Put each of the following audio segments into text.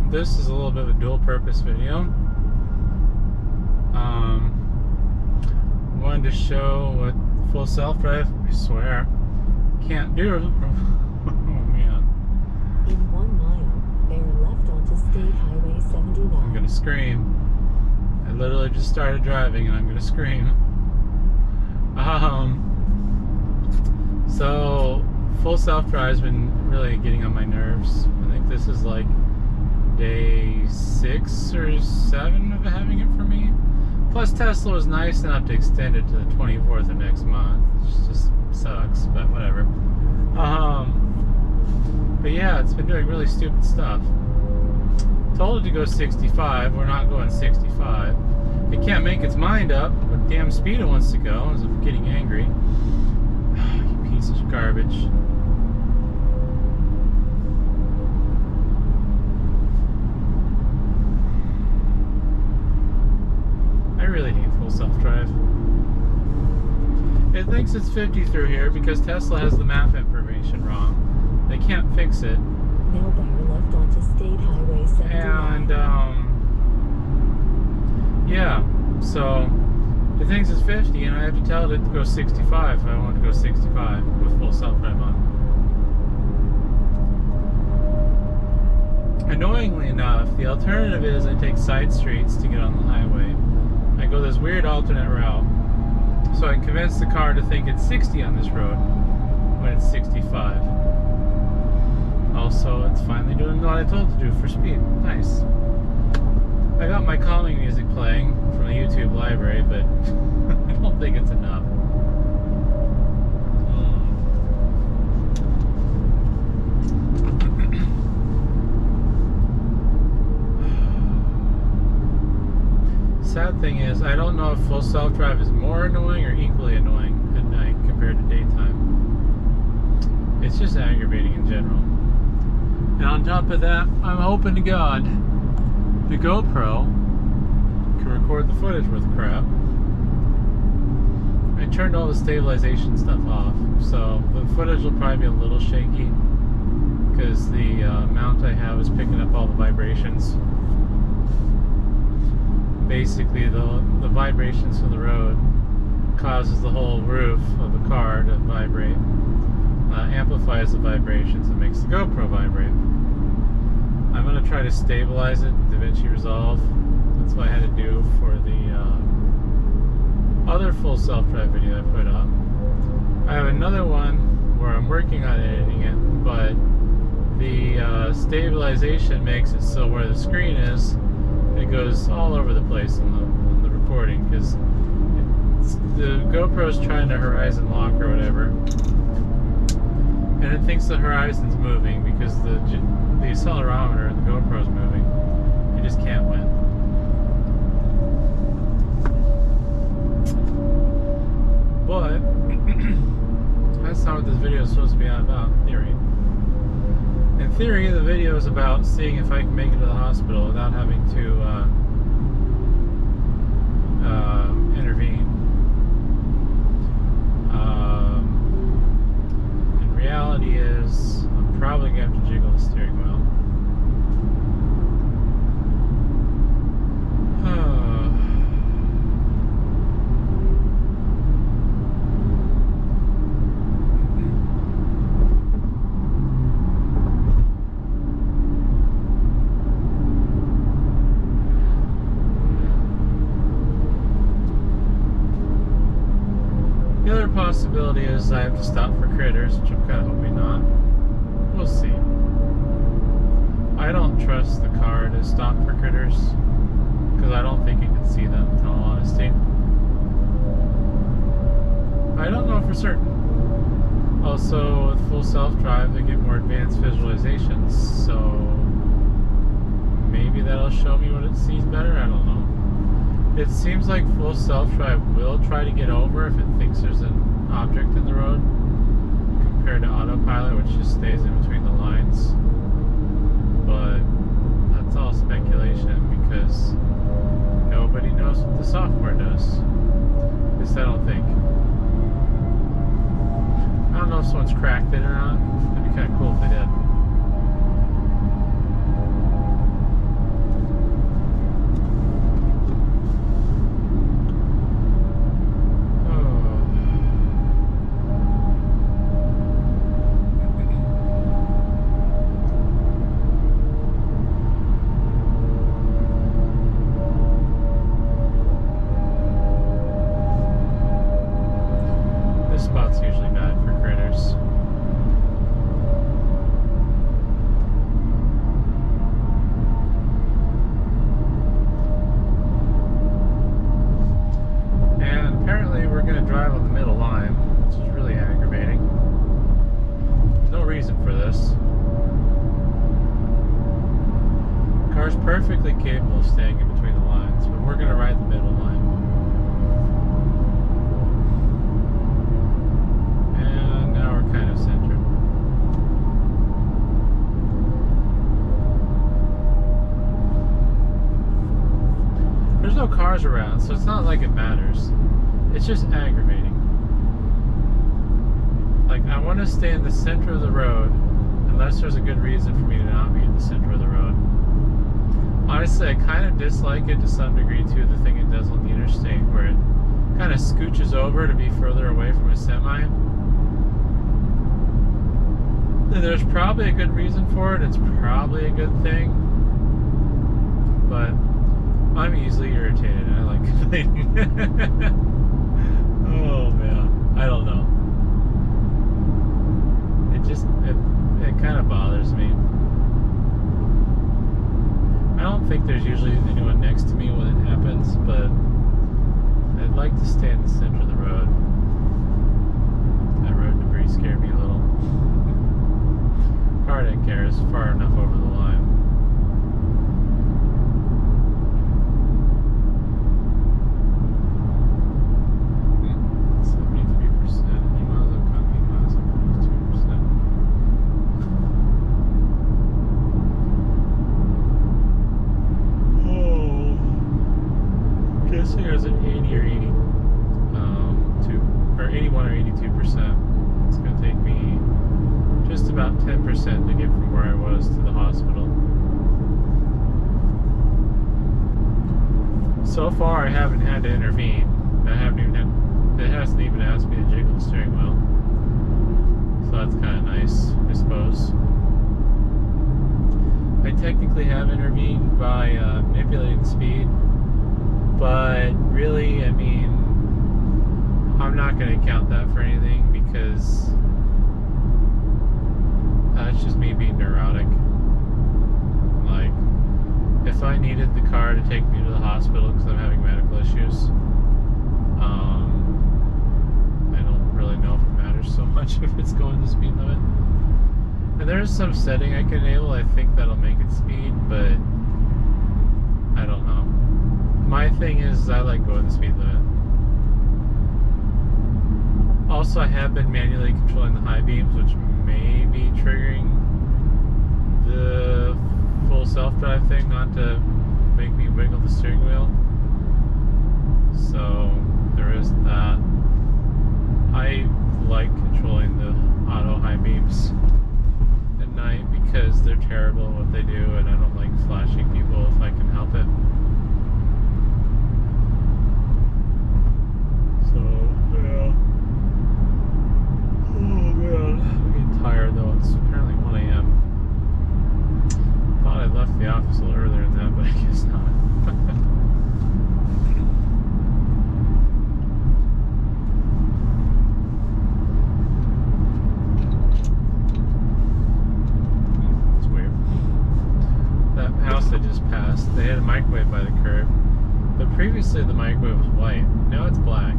this is a little bit of a dual purpose video. Wanted to show what full self-drive, I swear, can't do. Oh man. In 1 mile, bear left onto State Highway 79. I'm gonna scream. I literally just started driving and I'm gonna scream. So full self-drive's been really getting on my nerves. I think this is like day 6 or 7 of having it for me. Plus Tesla was nice enough to extend it to the 24th of next month. It just sucks, but whatever. But yeah, it's been doing really stupid stuff. Told it to go 65. We're not going 65. It can't make its mind up what damn speed it wants to go. I'm getting angry. You piece of garbage. I really hate full self-drive. It thinks it's 50 through here because Tesla has the map information wrong. They can't fix it. Now bear left onto State Highway 79. And, yeah, so it thinks it's 50 and I have to tell it to go 65 if I want to go 65 with full self-drive on. Annoyingly enough, the alternative is I take side streets to get on the highway. I go this weird alternate route, so I can convince the car to think it's 60 on this road when it's 65. Also, it's finally doing what I told it to do for speed. Nice. I got my calming music playing from the YouTube library, but I don't think it's enough. Sad thing is, I don't know if full self-drive is more annoying or equally annoying at night compared to daytime. It's just aggravating in general. And on top of that, I'm hoping to God the GoPro can record the footage with crap. I turned all the stabilization stuff off, so the footage will probably be a little shaky because the mount I have is picking up all the vibrations. Basically, the vibrations from the road causes the whole roof of the car to vibrate, amplifies the vibrations and makes the GoPro vibrate. I'm going to try to stabilize it in DaVinci Resolve. That's what I had to do for the other full self-drive video I put up. I have another one where I'm working on editing it, but the stabilization makes it so where the screen is, it goes all over the place in the recording because the GoPro's trying to horizon lock or whatever, and it thinks the horizon's moving because the accelerometer and the GoPro's moving. You just can't win. But that's not what this video is supposed to be about, in theory. In theory, the video is about seeing if I can make it to the hospital without having to intervene. And reality is, I'm probably going to have to jiggle the steering wheel. The other possibility is I have to stop for critters, which I'm kind of hoping not. We'll see. I don't trust the car to stop for critters because I don't think it can see them, in all honesty. I don't know for certain. Also, with full self-drive, they get more advanced visualizations, so maybe that'll show me what it sees better, I don't know. It seems like full self-drive will try to get over if it thinks there's an object in the road, compared to autopilot, which just stays in between the lines. But that's all speculation because nobody knows what the software does. At least I don't think. I don't know if someone's cracked it or not. That'd be kind of cool if they did. car's perfectly capable of staying in between the lines, but we're going to ride the middle line. And now we're kind of centered. There's no cars around, so it's not like it matters. It's just aggravating. Like, I want to stay in the center of the road unless there's a good reason for me to not be in the center of the road. Honestly, I kind of dislike it to some degree too, the thing it does on the interstate, where it kind of scooches over to be further away from a semi. And there's probably a good reason for it. It's probably a good thing. But I'm easily irritated. I like complaining. Oh man, I don't know. It kind of bothers me. I don't think there's usually anyone next to me when it happens, but I'd like to stay in the center of the road. That road debris scared me a little. Car didn't care. It's far enough over the line. There's an 80 or 82, or 81 or 82%. It's going to take me just about 10% to get from where I was to the hospital. So far, I haven't had to intervene. It hasn't even asked me to jiggle the steering wheel. So that's kind of nice, I suppose. I technically have intervened by manipulating the speed. But really, I mean, I'm not going to count that for anything because that's just me being neurotic. Like, if I needed the car to take me to the hospital because I'm having medical issues, I don't really know if it matters so much if it's going the speed limit. And there's some setting I can enable, I think that'll make it speed, but I don't know. My thing is, I like going the speed limit. Also, I have been manually controlling the high beams, which may be triggering the full self-drive thing not to make me wiggle the steering wheel. So, there is that. I like controlling the auto high beams at night because they're terrible at what they do, and I don't like flashing people if I can help it. Tired though, it's apparently 1 a.m. Thought I'd left the office a little earlier than that, but I guess not. It's weird. That house I just passed, they had a microwave by the curb, but previously the microwave was white. Now it's black.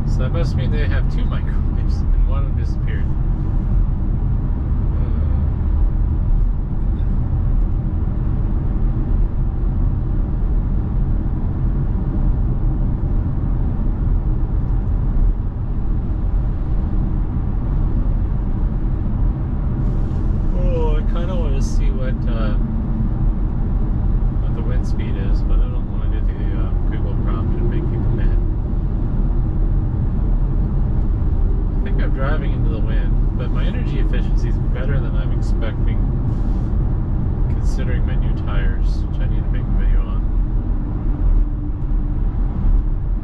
So that must mean they have two microwaves, and one of them disappeared. See what the wind speed is, but I don't want to do the Google prompt and make people mad. I think I'm driving into the wind, but my energy efficiency is better than I'm expecting, considering my new tires, which I need to make a video on.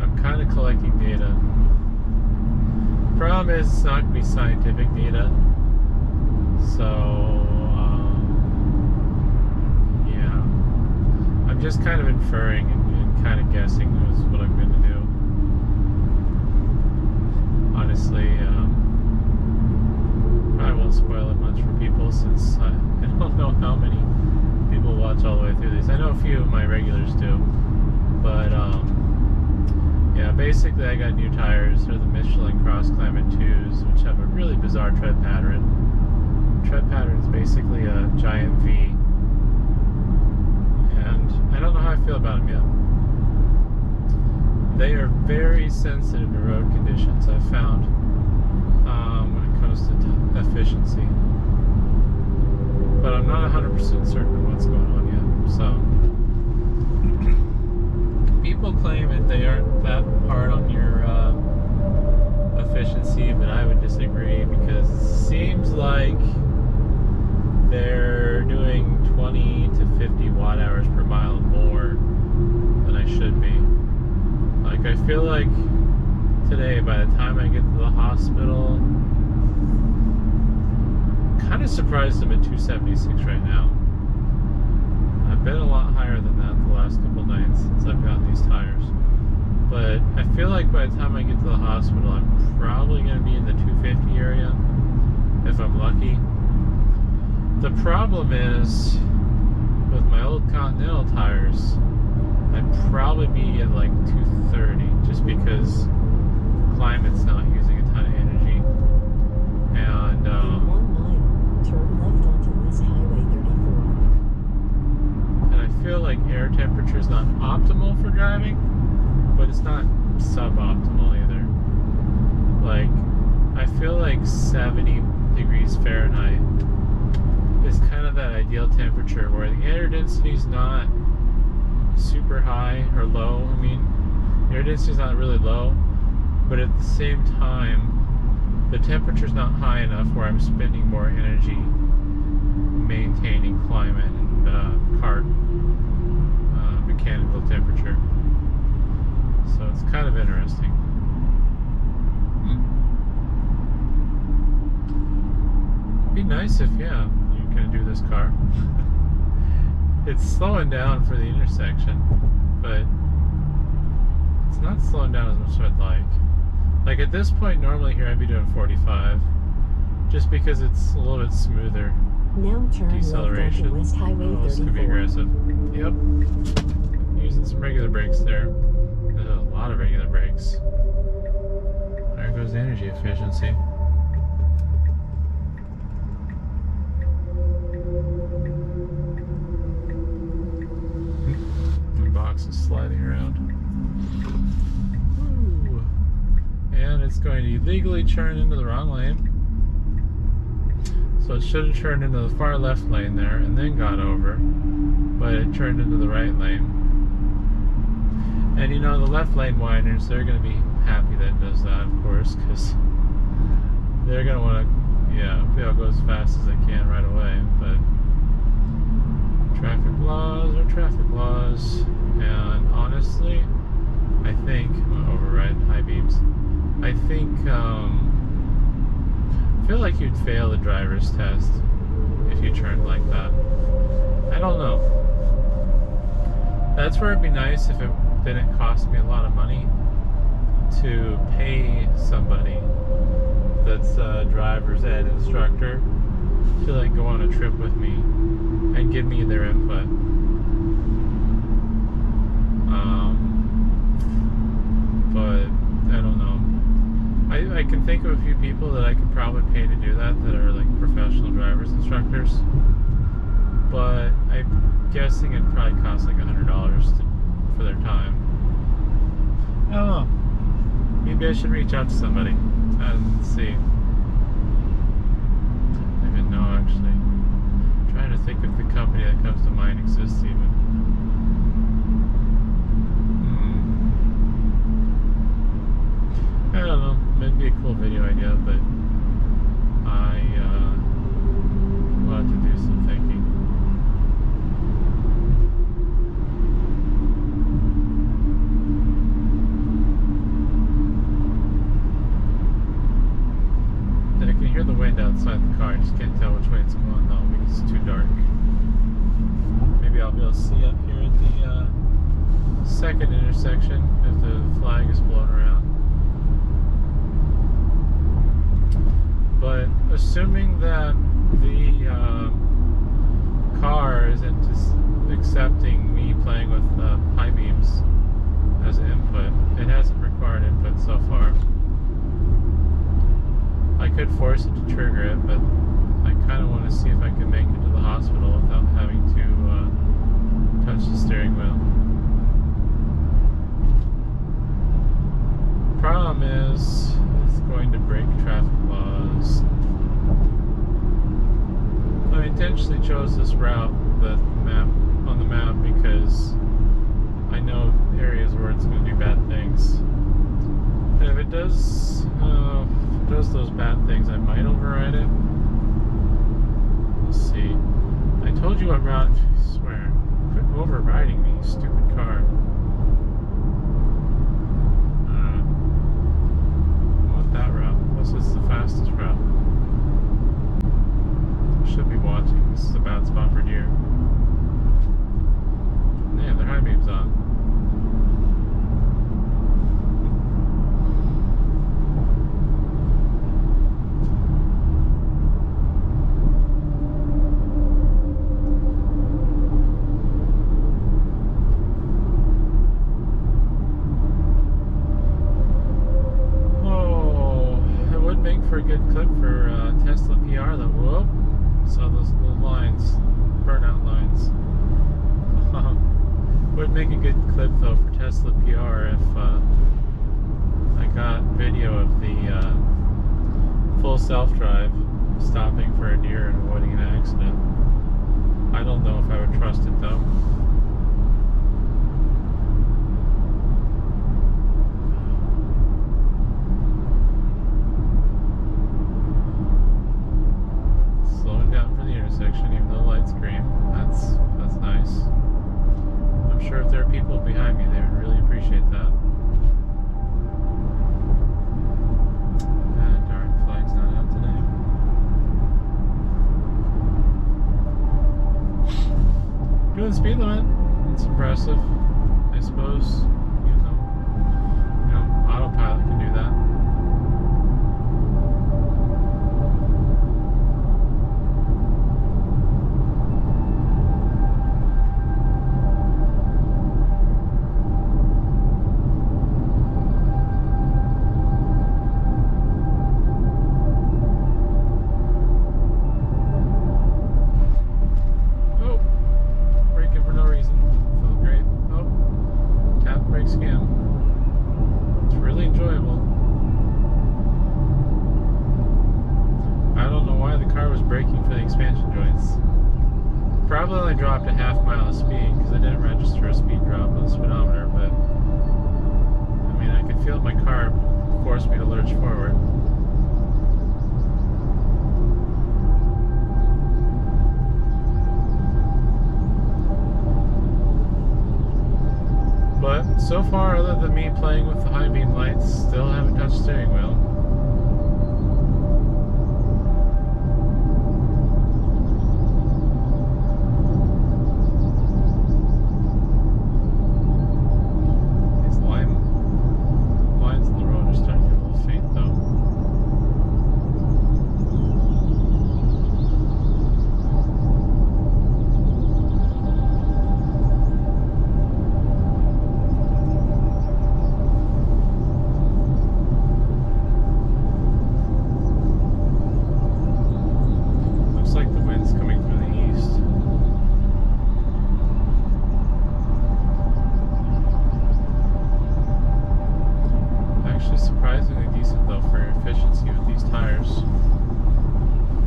I'm kind of collecting data. Problem is, it's not going to be scientific data, so I'm just kind of inferring and kind of guessing is what I'm going to do. Honestly, probably won't spoil it much for people since I don't know how many people watch all the way through these. I know a few of my regulars do, but yeah, basically I got new tires. They're the Michelin Cross Climate 2s, which have a really bizarre tread pattern. The tread pattern is basically a giant V. feel about them yet. They are very sensitive to road conditions, I've found, when it comes to efficiency. But I'm not 100% certain what's going on yet. So, people claim that they aren't that hard on your efficiency, but I would disagree because it seems like they're doing 20 to 50 watt hours per mile more than I should be. Like, I feel like today, by the time I get to the hospital, kind of surprised I'm at 276 right now. I've been a lot higher than that the last couple nights since I've gotten these tires. But I feel like by the time I get to the hospital, I'm probably going to be in the 250 area, if I'm lucky. The problem is, with my old Continental tires, I'd probably be at like 230, just because climate's not using a ton of energy. And In 1 mile, turn left onto West Highway 34. and I feel like air temperature is not optimal for driving, but it's not suboptimal either. Like, I feel like 70 degrees Fahrenheit is kind of that ideal temperature where the air density is not super high or low. I mean, air density is not really low, but at the same time, the temperature is not high enough where I'm spending more energy maintaining climate and car mechanical temperature. So it's kind of interesting. Be nice if, yeah, you can do this car. It's slowing down for the intersection, but it's not slowing down as much as I'd like. Like, at this point, normally here I'd be doing 45, just because it's a little bit smoother. Now turn left Deceleration. onto West Highway Oh, this could be 34. aggressive. Yep. Using some regular brakes there. There's a lot of regular brakes. There goes the energy efficiency. The box is sliding around. Woo. And it's going to illegally turn into the wrong lane. So it should have turned into the far left lane there and then got over, but it turned into the right lane. And you know, the left lane whiners, they're going to be happy that it does that, of course, because they're going to want to, yeah, they'll go as fast as they can right away. But traffic laws are traffic laws, and honestly, I think, I'm going to override high beams. I think, I feel like you'd fail the driver's test if you turned like that. I don't know. That's where it'd be nice if it didn't cost me a lot of money to pay somebody that's a driver's ed instructor to like go on a trip with me and give me their input. But I don't know. I can think of a few people that I could probably pay to do that are like professional driver's instructors, but I'm guessing it'd probably cost like $100 for their time. I don't know. Maybe I should reach out to somebody and see. I don't even know, actually. I'm trying to think if the company that comes to mind exists even. I don't know. It'd be a cool video idea, but I will have to do some thinking. I can hear the wind outside the car. I just can't tell which way it's going though because it's too dark. Maybe I'll be able to see up here at the second intersection if the flag is blown around. But assuming that the car isn't just accepting me playing with high beams as input, it hasn't required input so far. I could force it to trigger it, but I kind of want to see if I can make it to the hospital without having to touch the steering wheel. going to break traffic laws. I intentionally chose this route, on the map, because I know areas where it's going to do bad things. And if it does those bad things, I might override it. We'll see. I told you what route. I swear. Quit overriding me, you stupid car. I want that route. Unless it's the fastest route. Should be watching. This is a bad spot for deer. Yeah, their high beam's on. For a good clip for Tesla PR though. Whoa, saw those little lines, burnout lines. Would make a good clip though for Tesla PR if I got video of the full self-drive stopping for a deer and avoiding an accident. I don't know if I would trust it though. Even though the light's green. That's nice. I'm sure if there are people behind me, they would really appreciate that. And darn, flag's not out today. Doing speed limit. It's impressive, I suppose. Even though, autopilot can do that. Probably only dropped a half mile of speed because I didn't register a speed drop on the speedometer, but I mean, I could feel my car force me to lurch forward. But so far, other than me playing with the high beam lights, still haven't touched steering wheel.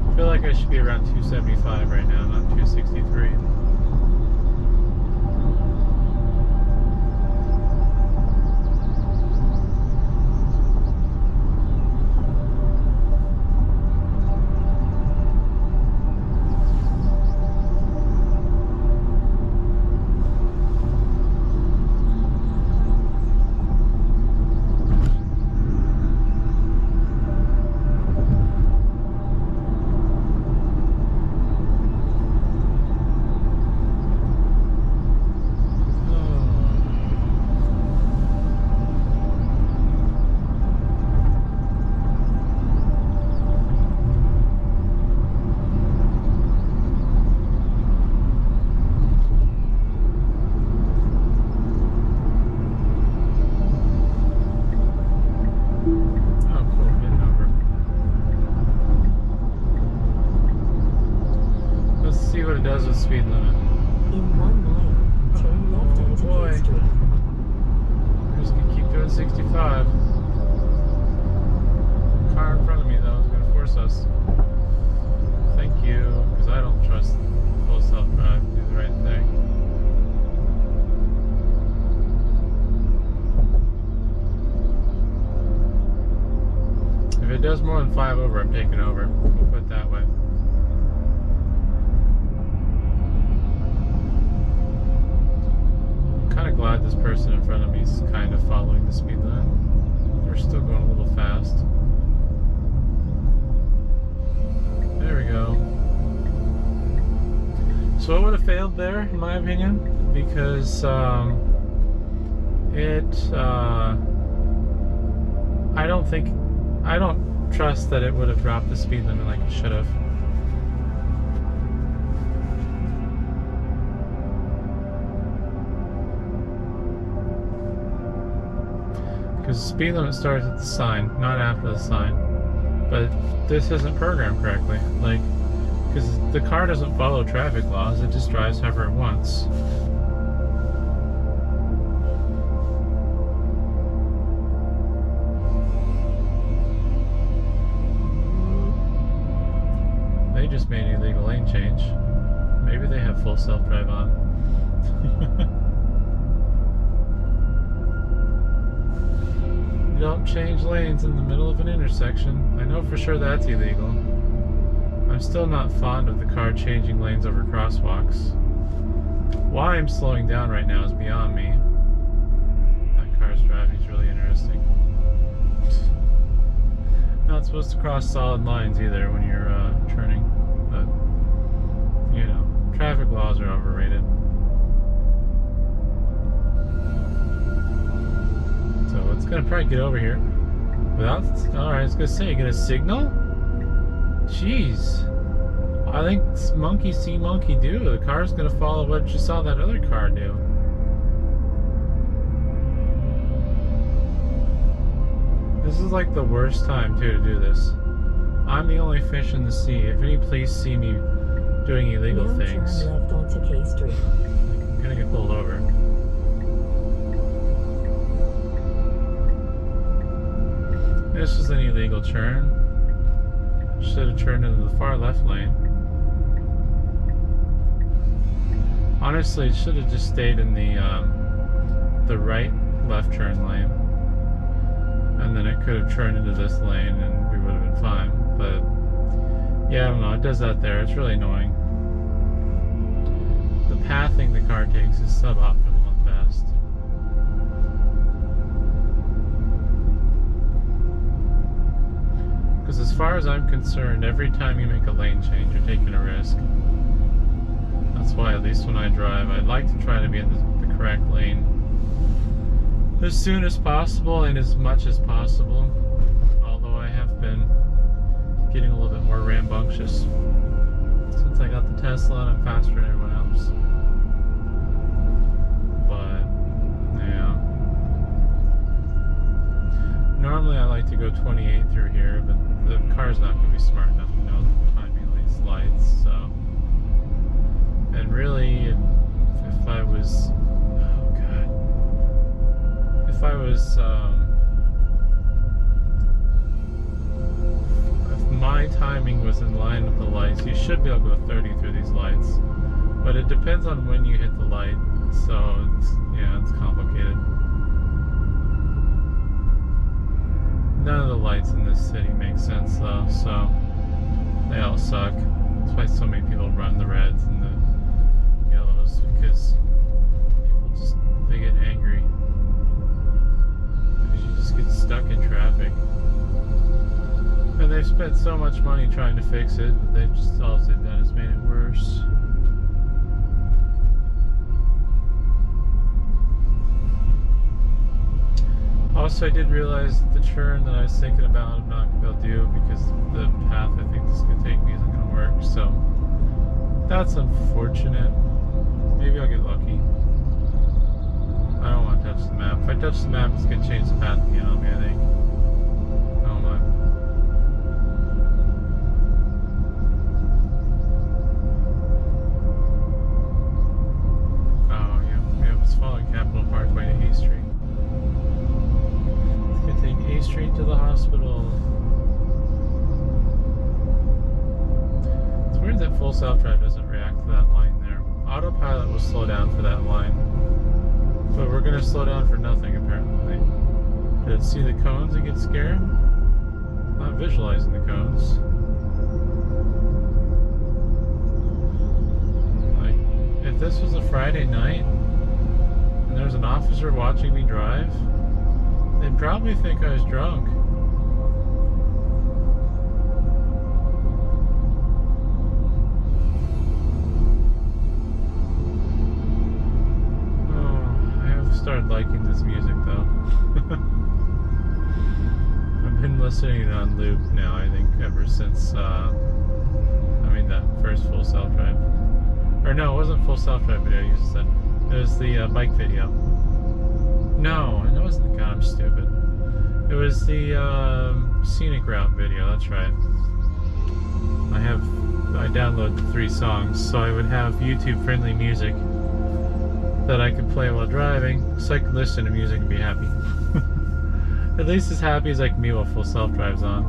I feel like I should be around 275 right now, not 263. Does with speed limit. In 1 mile, turn left onto K Street. We're just gonna keep doing 65. in front of me though is going to force us. Thank you, because I don't trust full self-drive to do the right thing. If it does more than 5 over, I'm taking over. We'll put it that way. I'm kind of glad this person in front of me is kind of following the speed line. They're still going a little fast. There we go. So it would have failed there, in my opinion, because I don't trust that it would have dropped the speed limit like it should have. Because the speed limit starts at the sign, not after the sign. But this isn't programmed correctly. Like, because the car doesn't follow traffic laws, it just drives however it wants. They just made an illegal lane change. Maybe they have full self-drive on. You don't change lanes in the middle of an intersection. I know for sure that's illegal. I'm still not fond of the car changing lanes over crosswalks. Why I'm slowing down right now is beyond me. That car's driving is really interesting. Not supposed to cross solid lines either when you're turning, but you know, traffic laws are overrated. So it's gonna probably get over here without. All right, I was gonna say, get a signal. Jeez, I think it's monkey see, monkey do. The car's gonna follow what you saw that other car do. This is like the worst time too to do this. I'm the only fish in the sea. If any police see me doing illegal things, turn left onto K Street. I'm gonna get pulled over. This was an illegal turn. Should have turned into the far left lane. Honestly, it should have just stayed in the right left turn lane, and then it could have turned into this lane, and we would have been fine. But yeah, I don't know. It does that there. It's really annoying. The pathing the car takes is suboptimal at best. Because as far as I'm concerned, every time you make a lane change, you're taking a risk. That's why, at least when I drive, I like to try to be in the correct lane as soon as possible and as much as possible. Although I have been getting a little bit more rambunctious since I got the Tesla and I'm faster than everyone else. But, yeah. Normally I like to go 28 through here, but the car's not going to be smart enough to know the timing of these lights, so. And really, if I was, oh god, if I was, if my timing was in line with the lights, you should be able to go 30 through these lights, but it depends on when you hit the light, so it's, yeah, it's complicated. None of the lights in this city make sense though, so they all suck. That's why so many people run the reds and the yellows, because people just, they get angry. Because you just get stuck in traffic. And they've spent so much money trying to fix it, but they've just, all they've done is made it worse. Also, I did realize that the turn that I was thinking about I'm not going to be able to do because the path I think this is going to take me isn't going to work, so that's unfortunate. Maybe I'll get lucky. I don't want to touch the map. If I touch the map, it's going to change the path again on me, I think. I don't mind. Oh, yeah, it's following Capitol Parkway to A Street. Take A Street to the hospital. full self-drive doesn't react to that line there. Autopilot will slow down for that line. But we're going to slow down for nothing, apparently. Did it see the cones and get scared? Not visualizing the cones. Like, if this was a Friday night and there's an officer watching me drive, they'd probably think I was drunk. Started liking this music though. I've been listening to it on loop now, I think, ever since that first full self-drive. Or no, it wasn't full self-drive video, you just said. It was the bike video. No, it wasn't. God, I'm stupid. It was the scenic route video, that's right. I downloaded 3 songs, so I would have YouTube friendly music that I could play while driving, so I could listen to music and be happy. At least as happy as I can be while full self-drive's on.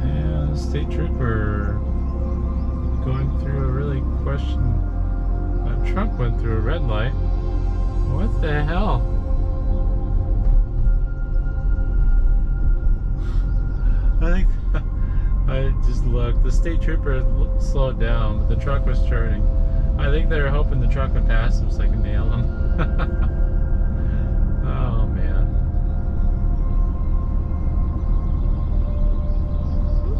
And the state trooper going through a really a truck went through a red light. What the hell? I think I just looked. The state trooper slowed down, but the truck was turning. I think they were hoping the truck would pass him so they could nail him. Oh man.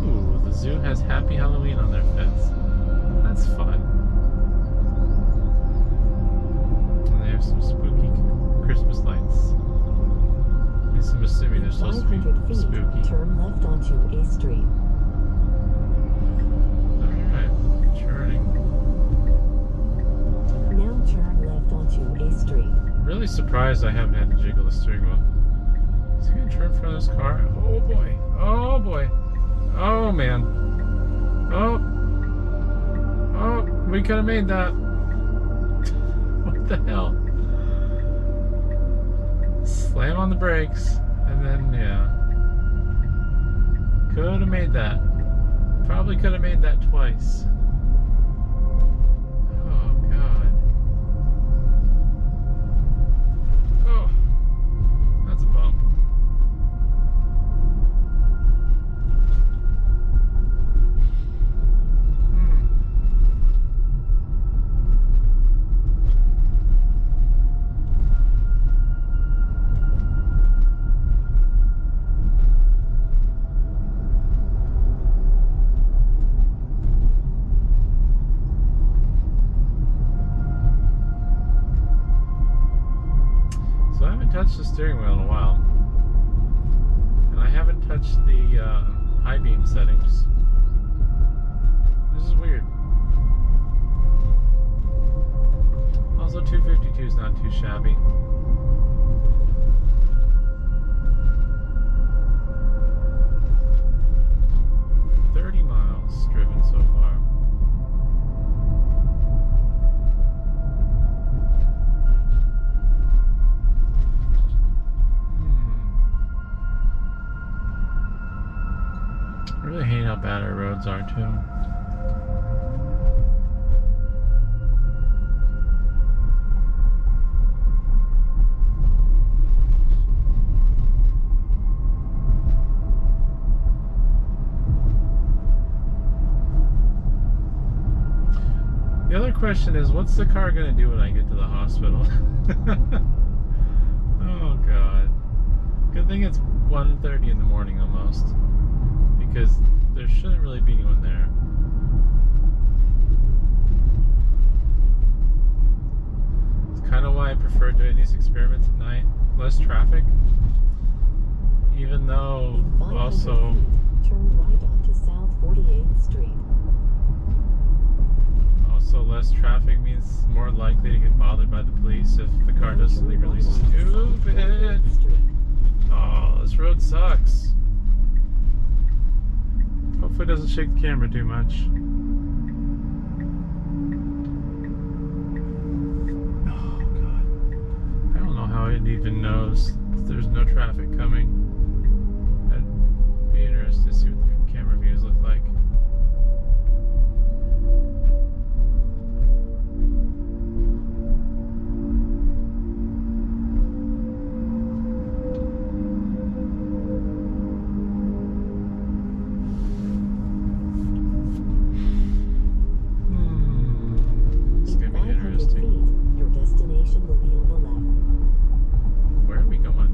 Ooh, the zoo has Happy Halloween on their fence. That's fun. And they have some spooky Christmas lights. I'm assuming they're supposed to be spooky. Turn left onto A Street. Alright, turning. Now turn left onto A Street. Really surprised I haven't had to jiggle the steering wheel. Is he gonna turn in front of this car? Oh boy. Oh boy. Oh man. Oh. Oh, we could have made that. What the hell? Slam on the brakes, and then, yeah. Could have made that. Probably could have made that twice. Oh, God. Oh, that's a bump. Touched the steering wheel in a while, and I haven't touched the high beam settings. This is weird. Also, 252 is not too shabby. Miles driven so far. I really hate how bad our roads are too. The other question is, what's the car going to do when I get to the hospital? Oh God. Good thing it's 1:30 in the morning almost, because there shouldn't really be anyone there. It's kind of why I prefer doing these experiments at night. Less traffic, even though also... Turn right onto South 48th Street. Also, less traffic means more likely to get bothered by the police if the car does something really stupid. Oh, this road sucks. Hopefully it doesn't shake the camera too much. Oh God. I don't know how I'd even knows there's no traffic coming. I'd be interested to see what the camera views look like. It's gonna be 500 interesting. feet, your destination will be on the left. Where are we going?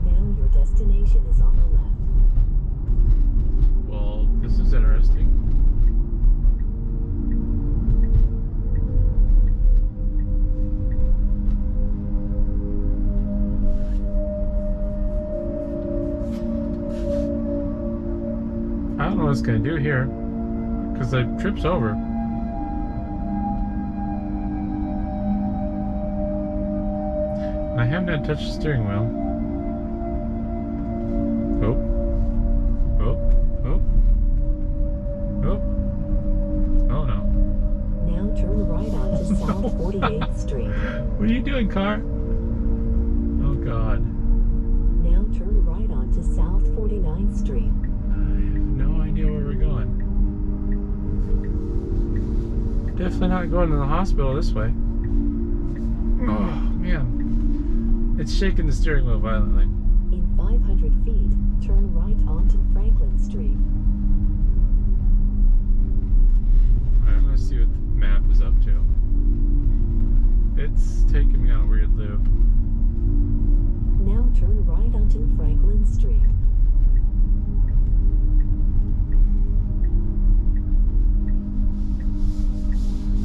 Now your destination is on the left. Well, this is interesting. I don't know what it's gonna do here, because the trip's over. And I haven't had to touch the steering wheel. Oh. Oh. Oh. Oh. Oh no. Now turn right onto South 48th Street. What are you doing, car? Oh god. Now turn right onto South 49th Street. I have no idea where we're going. Definitely not going to the hospital this way. Oh man. It's shaking the steering wheel violently. In 500 feet, turn right onto Franklin Street. Alright, I'm gonna see what the map is up to. It's taking me on a weird loop. Now turn right onto Franklin Street.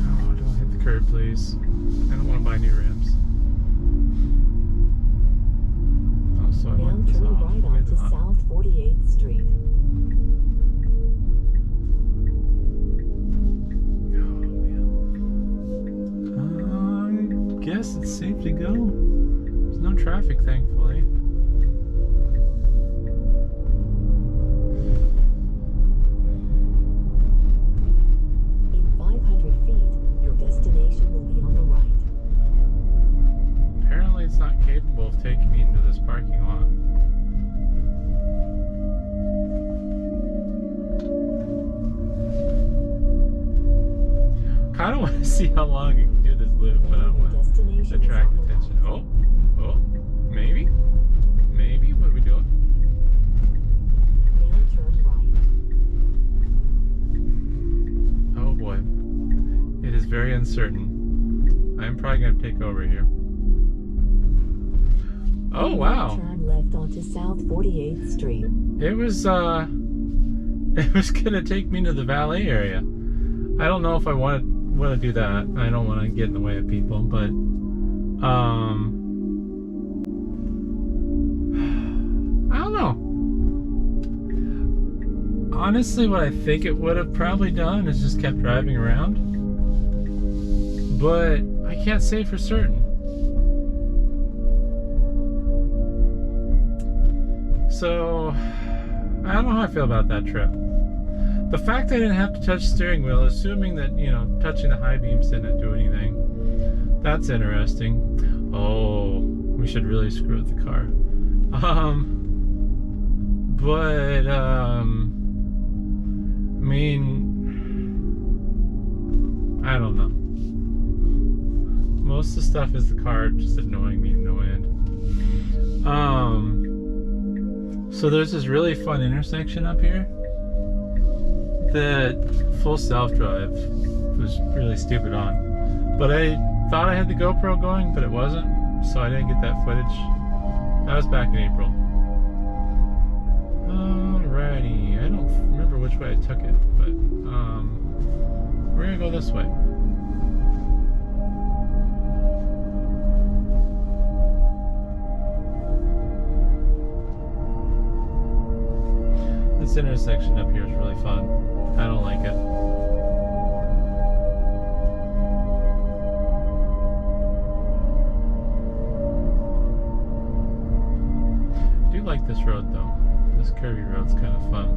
Oh, don't hit the curb, please. I don't want to buy new rims. Oh, so I Now want this turn off. right Get onto it off. South 48th Street. Oh, man. I guess it's safe to go. There's no traffic, thankfully. In 500 feet, your destination will be on the right. Apparently it's not capable of taking me into this parking lot. Kind of want to see how long it can do this loop, but I don't want to Destination attract is on the attention. left. Oh, maybe? Maybe? What are we doing? Now turn right. Oh boy. It is very uncertain. I'm probably going to take over here. Oh, wow. Turn left onto South 48th Street. It was gonna take me to the valet area. I don't know if I want to do that. I don't want to get in the way of people, but I don't know. Honestly, what I think it would have probably done is just kept driving around, but I can't say for certain. So, I don't know how I feel about that trip. The fact that I didn't have to touch the steering wheel, assuming that, you know, touching the high beams didn't do anything, that's interesting. Oh, we should really screw with the car. I mean, I don't know. Most of the stuff is the car just annoying me to no end. So there's this really fun intersection up here that full self-drive was really stupid on. But I thought I had the GoPro going, but it wasn't, so I didn't get that footage. That was back in April. Alrighty, I don't remember which way I took it, but we're gonna go this way. This intersection up here is really fun. I don't like it. I do like this road though. This curvy road's kind of fun.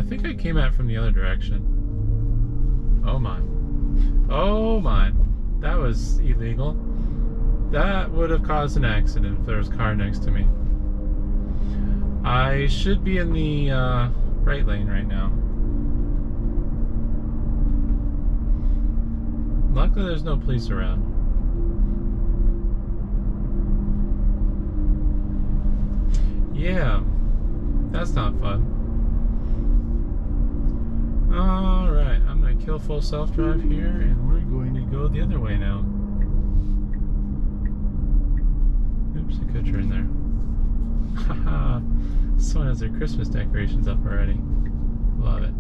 I think I came at it from the other direction. Oh my. Oh my. That was illegal. That would have caused an accident if there was a car next to me. I should be in the right lane right now. Luckily there's no police around. Yeah, that's not fun. Alright, I'm going to kill full self-drive here, and we're going to go the other way now. Oops, I could turn there. Haha, someone has their Christmas decorations up already. Love it.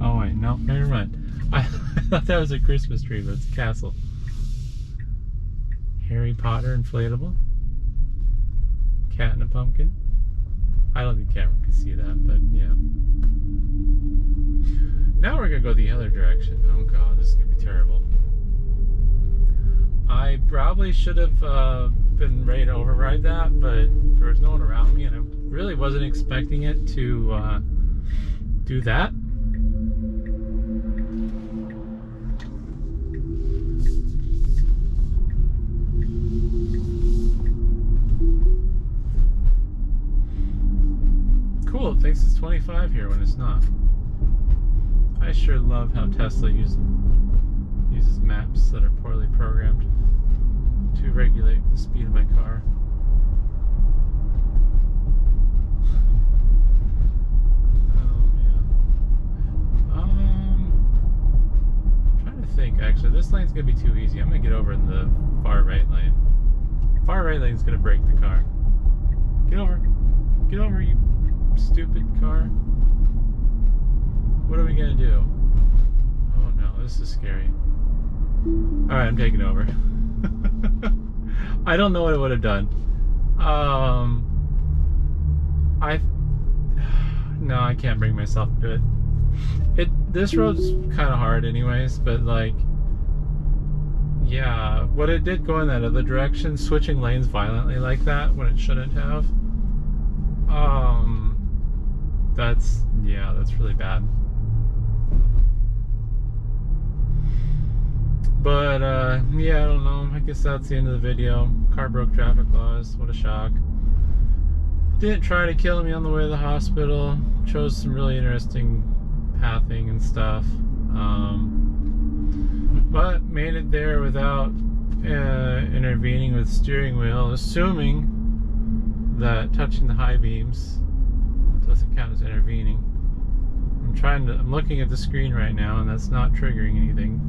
Oh wait, no, never mind. I thought that was a Christmas tree, but it's a castle. Harry Potter inflatable. Cat and a pumpkin. I don't think the camera can see that, but yeah. Now we're gonna go the other direction. Oh god, this is gonna be terrible. I probably should have been ready to override that, but there was no one around me, and I really wasn't expecting it to do that. Cool, it thinks it's 25 here when it's not. I sure love how Tesla uses maps that are poorly programmed to regulate the speed of my car. Oh man. I'm trying to think actually. This lane's gonna be too easy. I'm gonna get over in the far right lane. Far right lane's gonna break the car. Get over. Get over, you stupid car. What are we gonna do? Oh no, this is scary. Alright, I'm taking over. I don't know what I would have done. No, I can't bring myself to do it. This road's kind of hard anyways, but like, yeah, what it did go in that other direction, switching lanes violently like that when it shouldn't have. That's really bad. But yeah, I don't know. I guess that's the end of the video. Car broke traffic laws. What a shock. Didn't try to kill me on the way to the hospital. Chose some really interesting pathing and stuff. But made it there without intervening with steering wheel, assuming that touching the high beams doesn't count as intervening. I'm looking at the screen right now, and that's not triggering anything.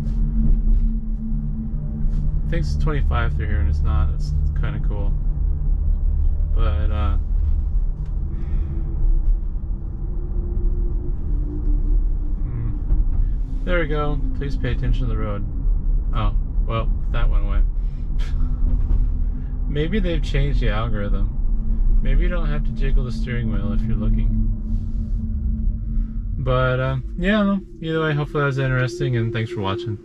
I think it's 25 through here, and it's not. It's kind of cool. But there we go. Please pay attention to the road. Oh, well, that went away. Maybe they've changed the algorithm. Maybe you don't have to jiggle the steering wheel if you're looking. But yeah, either way, hopefully that was interesting, and thanks for watching.